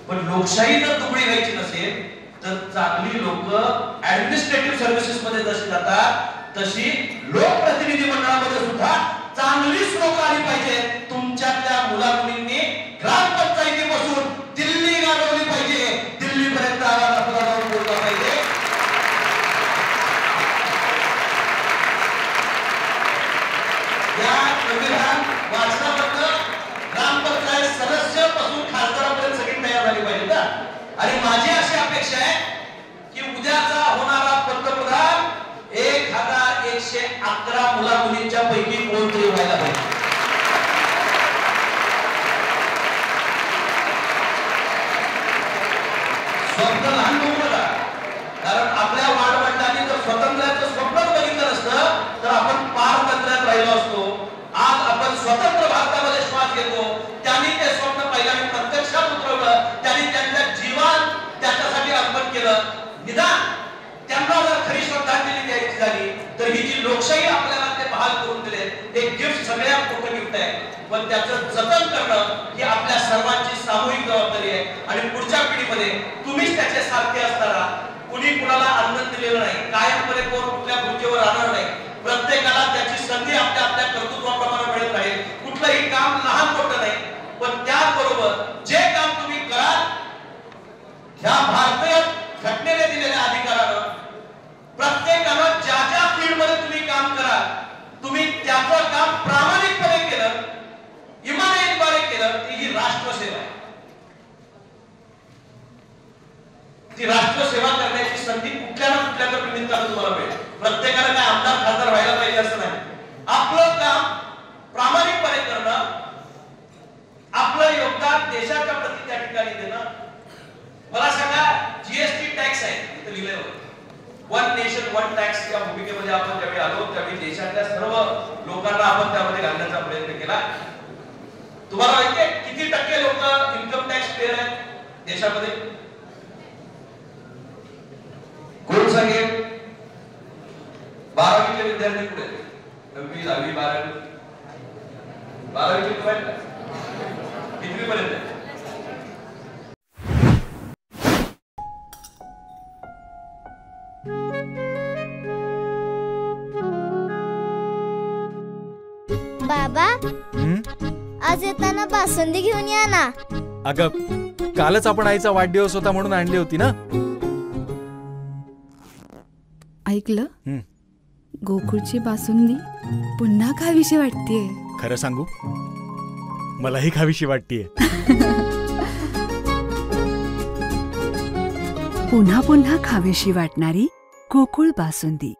पण लोकशाही जर दुबळी व्हायची नसेल तर चांगली लोक ऍडमिनिस्ट्रेटिव्ह सर्व्हिसेस मध्ये जशी जातात तशी लोकप्रतिनिधी मंडळामध्ये सुद्धा चांगलीच लोक आली पाहिजे. तुमच्यातल्या मुला मुलींनी ग्रामपंचायतीपासून दिल्ली गाठवली पाहिजे, दिल्लीपर्यंत आवाज आपला जाऊन बोलला पाहिजे. या संविधान वाचनाबद्दल ग्रामपंचायत सदस्य पासून खासदारापर्यंत सगळी तयार झाली पाहिजे का. आणि माझी अशी अपेक्षा आहे की उद्याचा होणारा पंतप्रधान 1111 मुला मुलींच्या पैकी कोणतरी व्हायला पाहिजे. स्वप्न लहान बघू नका, कारण आपल्या वाडवडिलांनी जर स्वातंत्र्याचं स्वप्नच बघितलं नसतं तर आपण पारतंत्र्यात राहिलो असतो. आज आपण स्वतंत्र भारतामध्ये श्वास घेतो. त्यांनी ते स्वप्न पहिल्यांदा प्रत्यक्षात उतरवलं, त्यांनी त्यांच्या जीवन त्याच्यासाठी अर्पण केलं. निदान त्यांना जर खरी श्रद्धांजली द्यायची झाली तर ही जी लोकशाही आपल्याला ते बहाल करून दिले ते गिफ्ट सगळ्यात मोठं गिफ्ट आहे. पण त्याचं जतन करणं ही आपल्या सर्वांची सामूहिक जबाबदारी आहे. आणि पुढच्या पिढीमध्ये तुम्हीच त्याचे सारखे असताना कुणी कुणाला आनंद दिलेला नाही, कायमपणे कोण कुठल्या खुर्चीवर राहणार नाही. प्रत्येकाला त्याची संधी आपल्या आपल्या कर्तृत्वाप्रमाणे मिळत राहील. कुठलंही काम लहान मोठं नाही, पण त्याचबरोबर जे काम तुम्ही कराल ह्या भारतीय घटनेने दिलेल्या अधिकारानं प्रत्येकानं ज्या ज्या फील्डमध्ये तुम्ही काम कराल तुम्ही त्याचं काम प्रामाणिकपणे केलं, इमानदारीने केलं, ही राष्ट्रसेवा आहे. ती राष्ट्रसेवा करण्याची संधी कुठल्या ना कुठल्या तर निमित्तानं तुम्हाला मिळेल. प्रत्येकाला काय आमदार खासदार व्हायला पाहिजे असं नाही. आपलं काम प्रामाणिकपणे करणं, आपलं योगदान देशाच्या प्रति त्या ठिकाणी देणं. मला सांगा, जीएसटी टॅक्स आहे इथे लिहिलंय होतं, वन नेशन वन टॅक्स या भूमिकेमध्ये आपण ज्यावेळी आलो त्यावेळी देशातल्या सर्व लोकांना आपण त्यामध्ये घालण्याचा प्रयत्न केला. तुम्हाला माहिती आहे किती टक्के लोक इन्कम टॅक्स पेअर आहेत देशामध्ये? कोण सांगेल? 12वीचे विद्यार्थी कुठे? 9वी 10वी 12वी 12वीचे कितवी पर्यंत? बाबा, आज येताना बासुंदी घेऊन या ना. अगं, कालच आपण आईचा वाढदिवस होता म्हणून आणली होती ना. ऐकलं, गोकुळची बासुंदी पुन्हा खावीशी वाटतेय. खरं सांगू, मलाही खावीशी वाटतेय. पुन्हा पुन्हा खावीशी वाटणारी गोकुळ बासुंदी.